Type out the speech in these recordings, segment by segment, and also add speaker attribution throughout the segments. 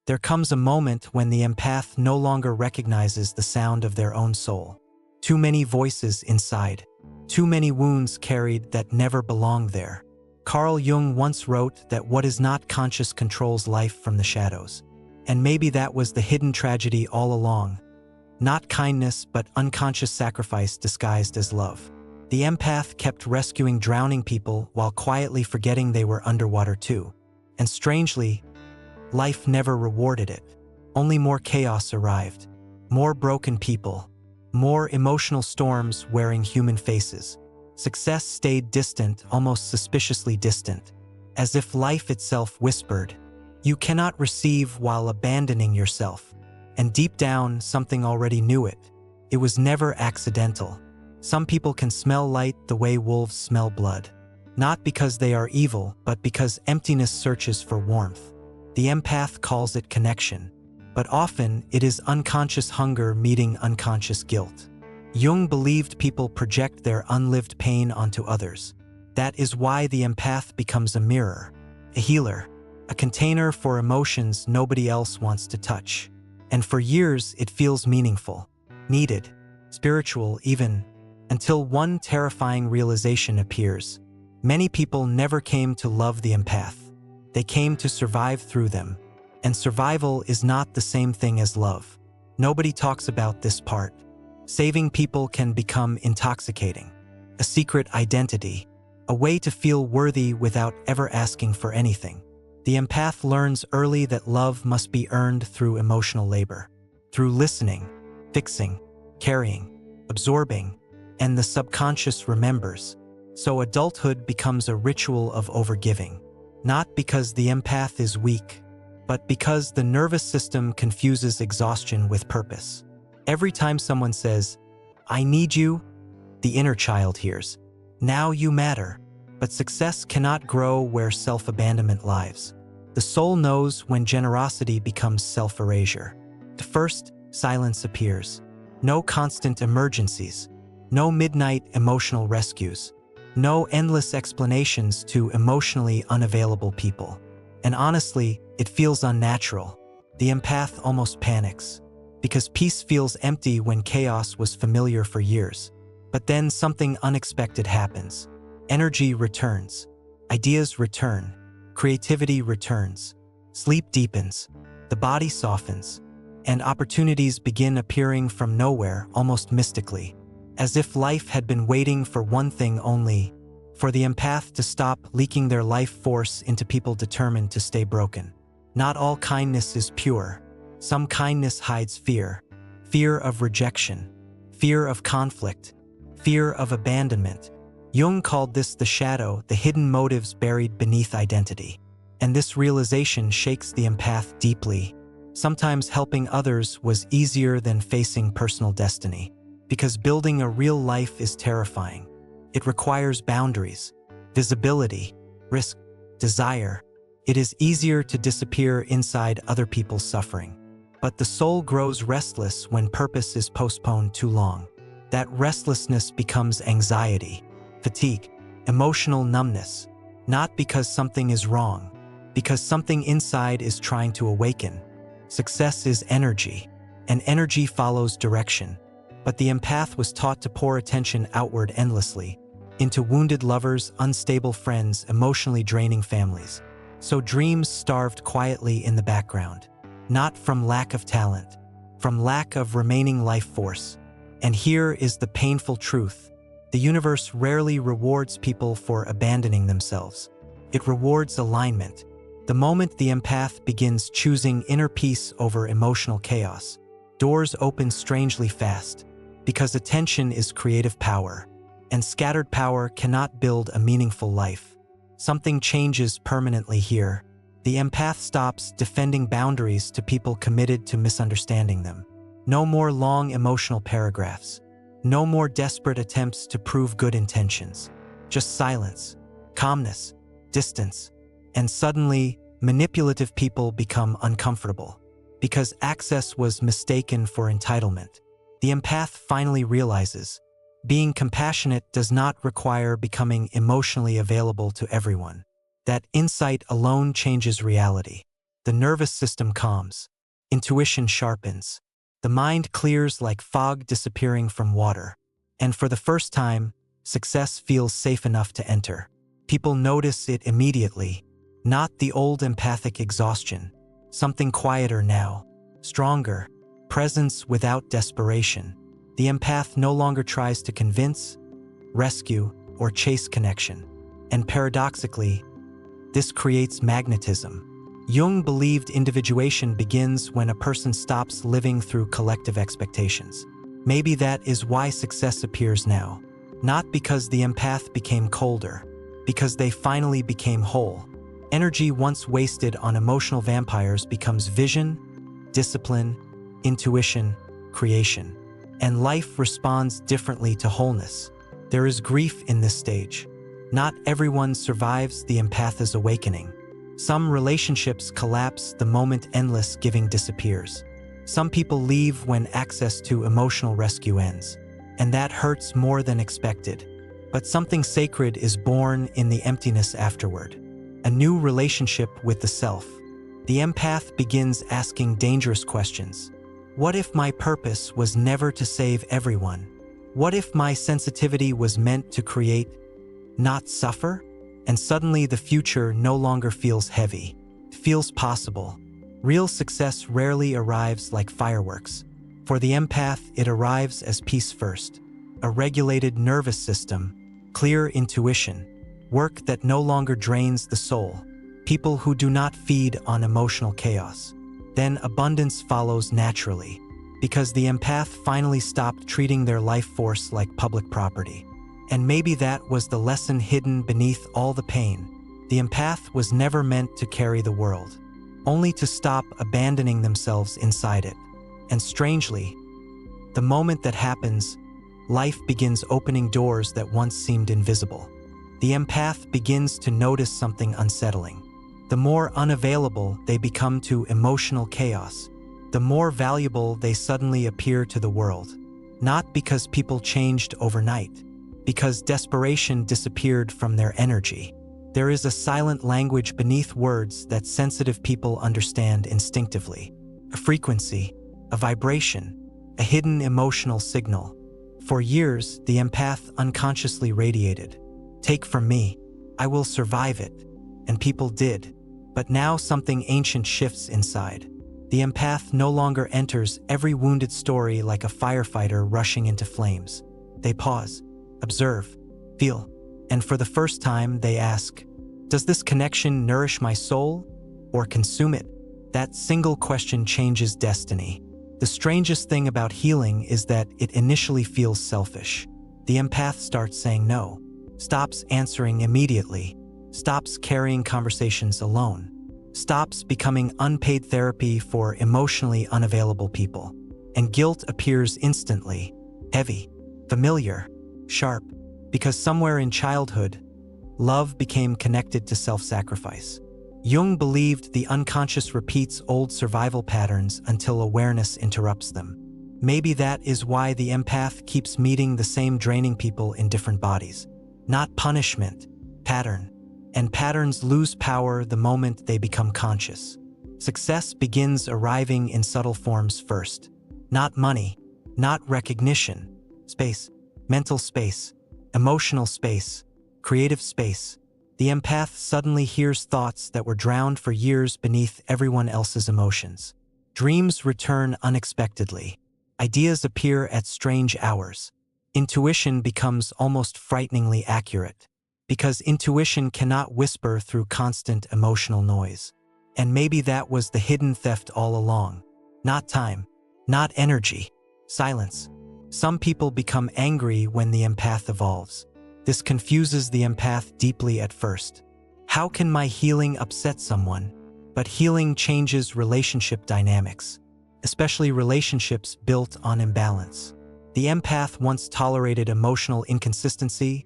Speaker 1: There comes a moment when the empath no longer recognizes the sound of their own soul. Too many voices inside. Too many wounds carried that never belonged there. Carl Jung once wrote that what is not conscious controls life from the shadows. And maybe that was the hidden tragedy all along. Not kindness, but unconscious sacrifice disguised as love. The empath kept rescuing drowning people while quietly forgetting they were underwater too. And strangely, life never rewarded it. Only more chaos arrived. More broken people. More emotional storms wearing human faces. Success stayed distant, almost suspiciously distant, as if life itself whispered, "You cannot receive while abandoning yourself." And deep down, something already knew it. It was never accidental. Some people can smell light the way wolves smell blood. Not because they are evil, but because emptiness searches for warmth. The empath calls it connection, but often it is unconscious hunger meeting unconscious guilt. Jung believed people project their unlived pain onto others. That is why the empath becomes a mirror, a healer, a container for emotions nobody else wants to touch. And for years it feels meaningful, needed, spiritual even, until one terrifying realization appears. Many people never came to love the empath. They came to survive through them. And survival is not the same thing as love. Nobody talks about this part. Saving people can become intoxicating. A secret identity. A way to feel worthy without ever asking for anything. The empath learns early that love must be earned through emotional labor. Through listening, fixing, carrying, absorbing, and the subconscious remembers. So adulthood becomes a ritual of overgiving. Not because the empath is weak, but because the nervous system confuses exhaustion with purpose. Every time someone says, "I need you," the inner child hears, "Now you matter." But success cannot grow where self-abandonment lives. The soul knows when generosity becomes self-erasure. First, silence appears. No constant emergencies. No midnight emotional rescues. No endless explanations to emotionally unavailable people. And honestly, it feels unnatural. The empath almost panics. Because peace feels empty when chaos was familiar for years. But then something unexpected happens. Energy returns. Ideas return. Creativity returns. Sleep deepens. The body softens. And opportunities begin appearing from nowhere, almost mystically. As if life had been waiting for one thing only, for the empath to stop leaking their life force into people determined to stay broken. Not all kindness is pure. Some kindness hides fear. Fear of rejection. Fear of conflict. Fear of abandonment. Jung called this the shadow, the hidden motives buried beneath identity. And this realization shakes the empath deeply. Sometimes helping others was easier than facing personal destiny. Because building a real life is terrifying. It requires boundaries, visibility, risk, desire. It is easier to disappear inside other people's suffering. But the soul grows restless when purpose is postponed too long. That restlessness becomes anxiety, fatigue, emotional numbness. Not because something is wrong, because something inside is trying to awaken. Success is energy, and energy follows direction. But the empath was taught to pour attention outward endlessly, into wounded lovers, unstable friends, emotionally draining families. So dreams starved quietly in the background. Not from lack of talent, from lack of remaining life force. And here is the painful truth. The universe rarely rewards people for abandoning themselves. It rewards alignment. The moment the empath begins choosing inner peace over emotional chaos, doors open strangely fast. Because attention is creative power, and scattered power cannot build a meaningful life. Something changes permanently here. The empath stops defending boundaries to people committed to misunderstanding them. No more long emotional paragraphs. No more desperate attempts to prove good intentions. Just silence, calmness, distance. And suddenly, manipulative people become uncomfortable. Because access was mistaken for entitlement. The empath finally realizes, being compassionate does not require becoming emotionally available to everyone. That insight alone changes reality. the nervous system calms. Intuition sharpens. The mind clears like fog disappearing from water. And for the first time, success feels safe enough to enter. People notice it immediately. Not the old empathic exhaustion. Something quieter now. Stronger. Presence without desperation. The empath no longer tries to convince, rescue, or chase connection. And paradoxically, this creates magnetism. Jung believed individuation begins when a person stops living through collective expectations. Maybe that is why success appears now. Not because the empath became colder, because they finally became whole. Energy once wasted on emotional vampires becomes vision, discipline, intuition, creation. And life responds differently to wholeness. There is grief in this stage. Not everyone survives the empath's awakening. Some relationships collapse the moment endless giving disappears. Some people leave when access to emotional rescue ends. And that hurts more than expected. But something sacred is born in the emptiness afterward. A new relationship with the self. The empath begins asking dangerous questions. What if my purpose was never to save everyone? What if my sensitivity was meant to create, not suffer? And suddenly the future no longer feels heavy. It feels possible. Real success rarely arrives like fireworks. For the empath, it arrives as peace first. A regulated nervous system, clear intuition, work that no longer drains the soul, people who do not feed on emotional chaos. Then abundance follows naturally, because the empath finally stopped treating their life force like public property. And maybe that was the lesson hidden beneath all the pain. The empath was never meant to carry the world, only to stop abandoning themselves inside it. And strangely, the moment that happens, life begins opening doors that once seemed invisible. The empath begins to notice something unsettling. The more unavailable they become to emotional chaos, the more valuable they suddenly appear to the world. Not because people changed overnight, because desperation disappeared from their energy. There is a silent language beneath words that sensitive people understand instinctively. A frequency, a vibration, a hidden emotional signal. For years, the empath unconsciously radiated. Take from me, I will survive it. And people did. But now something ancient shifts inside. The empath no longer enters every wounded story like a firefighter rushing into flames. They pause, observe, feel, and for the first time they ask, does this connection nourish my soul or consume it? That single question changes destiny. The strangest thing about healing is that it initially feels selfish. The empath starts saying no, stops answering immediately, stops carrying conversations alone, stops becoming unpaid therapy for emotionally unavailable people. And guilt appears instantly, heavy, familiar, sharp, because somewhere in childhood, love became connected to self-sacrifice. Jung believed the unconscious repeats old survival patterns until awareness interrupts them. Maybe that is why the empath keeps meeting the same draining people in different bodies. Not punishment, pattern. And patterns lose power the moment they become conscious. Success begins arriving in subtle forms first. Not money, not recognition, space, mental space, emotional space, creative space. The empath suddenly hears thoughts that were drowned for years beneath everyone else's emotions. Dreams return unexpectedly. Ideas appear at strange hours. Intuition becomes almost frighteningly accurate, because intuition cannot whisper through constant emotional noise. And maybe that was the hidden theft all along. Not time, not energy, silence. Some people become angry when the empath evolves. This confuses the empath deeply at first. How can my healing upset someone? But healing changes relationship dynamics, especially relationships built on imbalance. The empath once tolerated emotional inconsistency,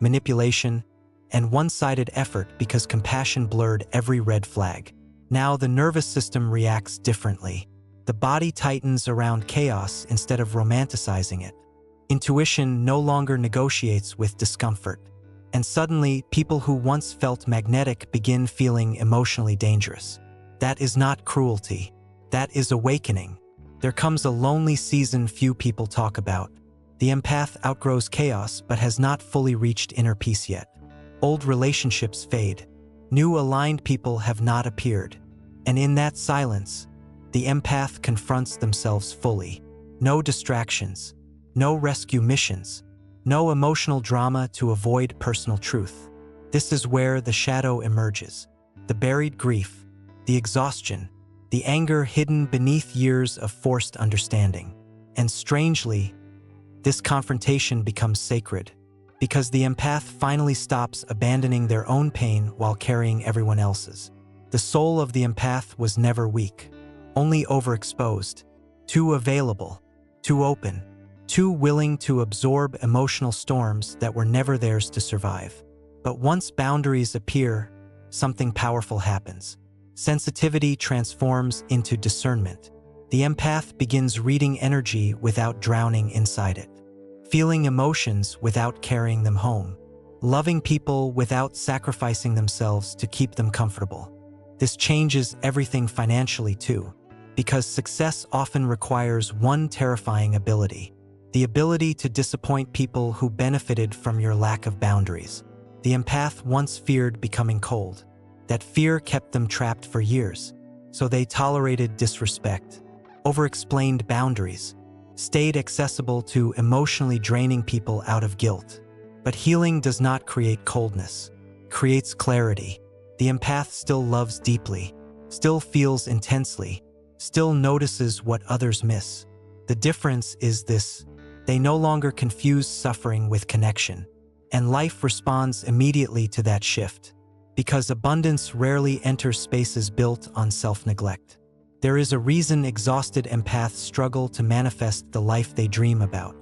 Speaker 1: manipulation, and one-sided effort because compassion blurred every red flag. Now the nervous system reacts differently. The body tightens around chaos instead of romanticizing it. Intuition no longer negotiates with discomfort. And suddenly, people who once felt magnetic begin feeling emotionally dangerous. That is not cruelty. That is awakening. There comes a lonely season few people talk about. The empath outgrows chaos but has not fully reached inner peace yet. Old relationships fade. New aligned people have not appeared. And in that silence, the empath confronts themselves fully. No distractions. No rescue missions. No emotional drama to avoid personal truth. This is where the shadow emerges. The buried grief, the exhaustion, the anger hidden beneath years of forced understanding. And strangely, this confrontation becomes sacred, because the empath finally stops abandoning their own pain while carrying everyone else's. The soul of the empath was never weak, only overexposed, too available, too open, too willing to absorb emotional storms that were never theirs to survive. But once boundaries appear, something powerful happens. Sensitivity transforms into discernment. The empath begins reading energy without drowning inside it, feeling emotions without carrying them home, loving people without sacrificing themselves to keep them comfortable. This changes everything financially too, because success often requires one terrifying ability: the ability to disappoint people who benefited from your lack of boundaries. The empath once feared becoming cold. That fear kept them trapped for years, so they tolerated disrespect, over-explained boundaries, stayed accessible to emotionally draining people out of guilt. But healing does not create coldness, it creates clarity. The empath still loves deeply, still feels intensely, still notices what others miss. The difference is this: they no longer confuse suffering with connection, and life responds immediately to that shift, because abundance rarely enters spaces built on self-neglect. There is a reason exhausted empaths struggle to manifest the life they dream about.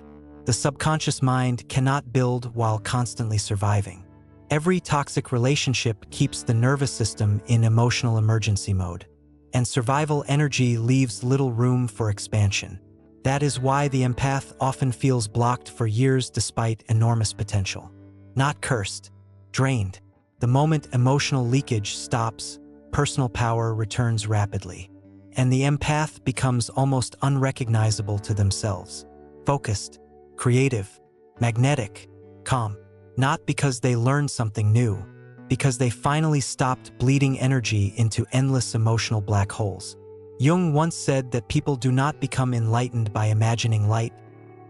Speaker 1: The subconscious mind cannot build while constantly surviving. Every toxic relationship keeps the nervous system in emotional emergency mode, and survival energy leaves little room for expansion. That is why the empath often feels blocked for years despite enormous potential. Not cursed, drained. The moment emotional leakage stops, personal power returns rapidly, and the empath becomes almost unrecognizable to themselves. Focused, creative, magnetic, calm. Not because they learned something new, because they finally stopped bleeding energy into endless emotional black holes. Jung once said that people do not become enlightened by imagining light,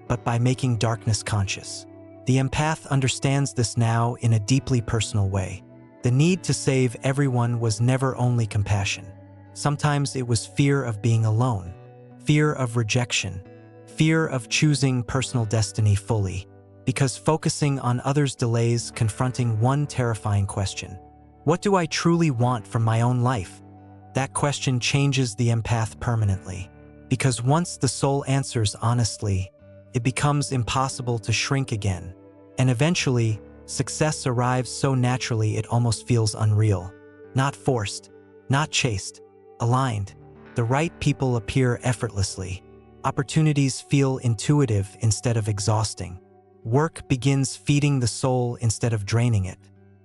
Speaker 1: but by making darkness conscious. The empath understands this now in a deeply personal way. The need to save everyone was never only compassion. Sometimes it was fear of being alone, fear of rejection, fear of choosing personal destiny fully, because focusing on others delays confronting one terrifying question: what do I truly want from my own life? That question changes the empath permanently, because once the soul answers honestly, it becomes impossible to shrink again, and eventually, success arrives so naturally it almost feels unreal. Not forced, not chased, aligned. The right people appear effortlessly. Opportunities feel intuitive instead of exhausting. Work begins feeding the soul instead of draining it.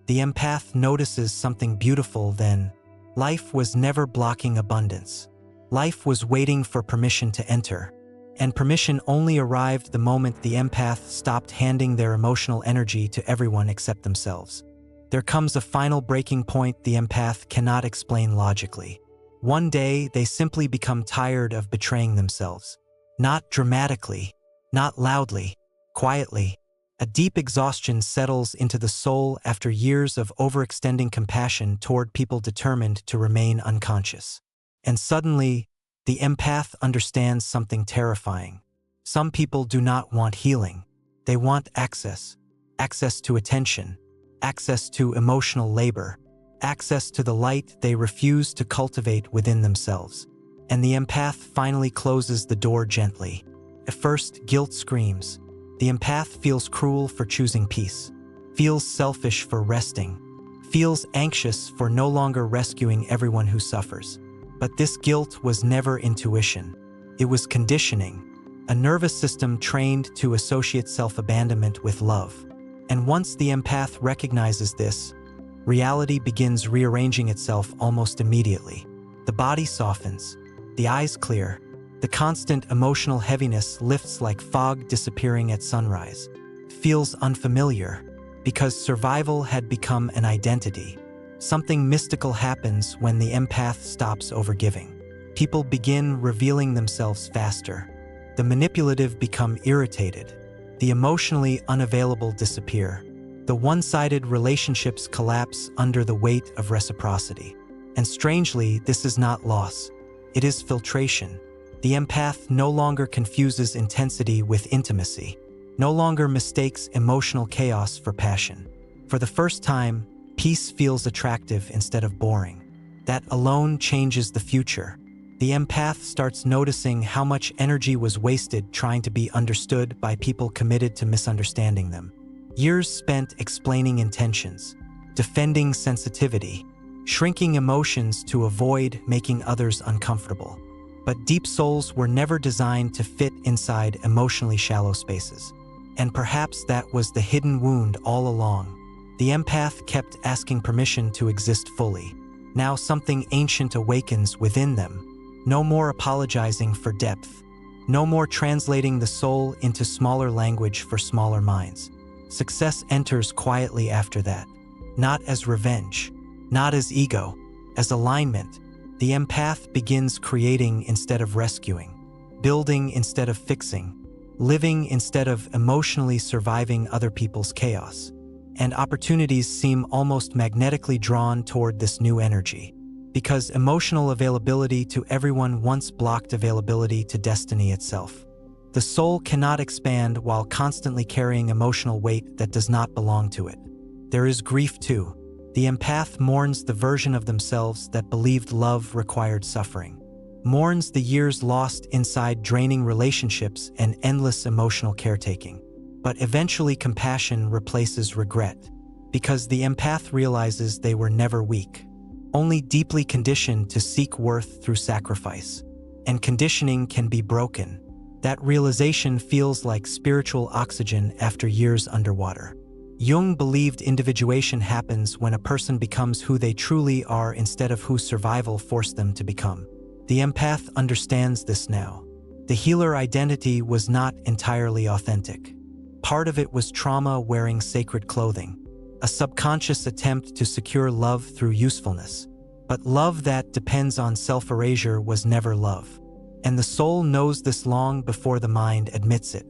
Speaker 1: The empath notices something beautiful then. Life was never blocking abundance. Life was waiting for permission to enter. And permission only arrived the moment the empath stopped handing their emotional energy to everyone except themselves. There comes a final breaking point the empath cannot explain logically. One day, they simply become tired of betraying themselves. Not dramatically, not loudly, quietly. A deep exhaustion settles into the soul after years of overextending compassion toward people determined to remain unconscious. And suddenly, the empath understands something terrifying. Some people do not want healing. They want access. Access to attention. Access to emotional labor. Access to the light they refuse to cultivate within themselves. And the empath finally closes the door gently. At first, guilt screams. The empath feels cruel for choosing peace, feels selfish for resting, feels anxious for no longer rescuing everyone who suffers. But this guilt was never intuition. It was conditioning, a nervous system trained to associate self-abandonment with love. And once the empath recognizes this, reality begins rearranging itself almost immediately. The body softens, the eyes clear, the constant emotional heaviness lifts like fog disappearing at sunrise. Feels unfamiliar, because survival had become an identity. Something mystical happens when the empath stops overgiving. People begin revealing themselves faster. The manipulative become irritated. The emotionally unavailable disappear. The one-sided relationships collapse under the weight of reciprocity. And strangely, this is not loss. It is filtration. The empath no longer confuses intensity with intimacy, no longer mistakes emotional chaos for passion. For the first time, peace feels attractive instead of boring. That alone changes the future. The empath starts noticing how much energy was wasted trying to be understood by people committed to misunderstanding them. Years spent explaining intentions, defending sensitivity, shrinking emotions to avoid making others uncomfortable. But deep souls were never designed to fit inside emotionally shallow spaces. And perhaps that was the hidden wound all along. The empath kept asking permission to exist fully. Now something ancient awakens within them. No more apologizing for depth. No more translating the soul into smaller language for smaller minds. Success enters quietly after that. Not as revenge, not as ego, as alignment. The empath begins creating instead of rescuing, building instead of fixing, living instead of emotionally surviving other people's chaos. And opportunities seem almost magnetically drawn toward this new energy, because emotional availability to everyone once blocked availability to destiny itself. The soul cannot expand while constantly carrying emotional weight that does not belong to it. There is grief too. The empath mourns the version of themselves that believed love required suffering, mourns the years lost inside draining relationships and endless emotional caretaking. But eventually compassion replaces regret, because the empath realizes they were never weak, only deeply conditioned to seek worth through sacrifice. And conditioning can be broken. That realization feels like spiritual oxygen after years underwater. Jung believed individuation happens when a person becomes who they truly are instead of who survival forced them to become. The empath understands this now. The healer identity was not entirely authentic. Part of it was trauma wearing sacred clothing, a subconscious attempt to secure love through usefulness. But love that depends on self-erasure was never love. And the soul knows this long before the mind admits it.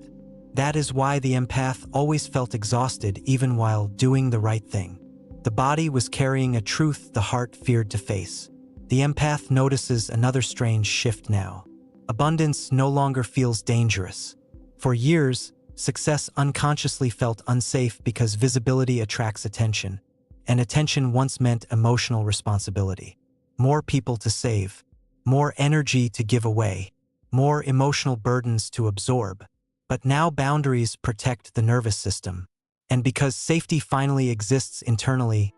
Speaker 1: That is why the empath always felt exhausted even while doing the right thing. The body was carrying a truth the heart feared to face. The empath notices another strange shift now. Abundance no longer feels dangerous. For years, success unconsciously felt unsafe because visibility attracts attention, and attention once meant emotional responsibility. More people to save, more energy to give away, more emotional burdens to absorb. But now boundaries protect the nervous system. And because safety finally exists internally,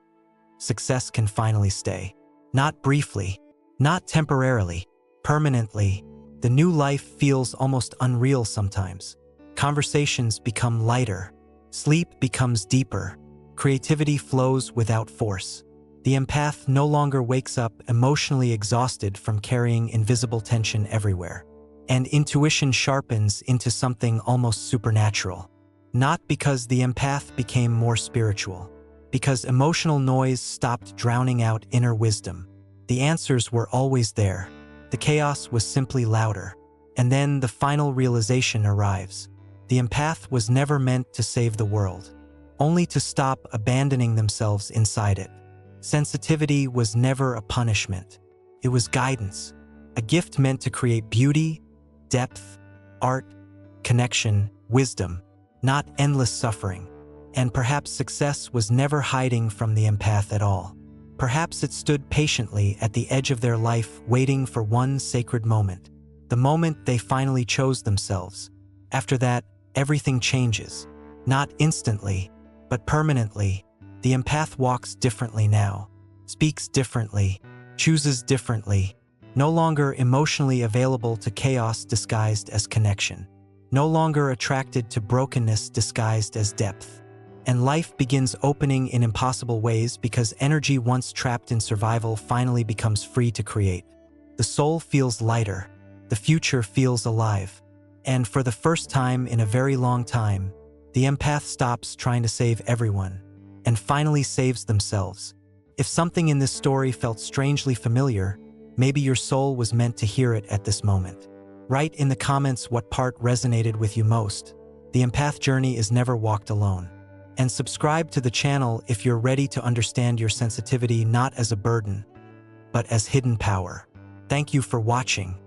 Speaker 1: success can finally stay. Not briefly, not temporarily, permanently. The new life feels almost unreal sometimes. Conversations become lighter. Sleep becomes deeper. Creativity flows without force. The empath no longer wakes up emotionally exhausted from carrying invisible tension everywhere. And intuition sharpens into something almost supernatural. Not because the empath became more spiritual, because emotional noise stopped drowning out inner wisdom. The answers were always there. The chaos was simply louder. And then the final realization arrives. The empath was never meant to save the world, only to stop abandoning themselves inside it. Sensitivity was never a punishment. It was guidance, a gift meant to create beauty, depth, art, connection, wisdom, not endless suffering. And perhaps success was never hiding from the empath at all. Perhaps it stood patiently at the edge of their life waiting for one sacred moment, the moment they finally chose themselves. After that, everything changes. Not instantly, but permanently. The empath walks differently now, speaks differently, chooses differently. No longer emotionally available to chaos disguised as connection. No longer attracted to brokenness disguised as depth. And life begins opening in impossible ways because energy once trapped in survival finally becomes free to create. The soul feels lighter. The future feels alive. And for the first time in a very long time, the empath stops trying to save everyone and finally saves themselves. If something in this story felt strangely familiar, maybe your soul was meant to hear it at this moment. Write in the comments what part resonated with you most. The empath journey is never walked alone. And subscribe to the channel if you're ready to understand your sensitivity not as a burden, but as hidden power. Thank you for watching.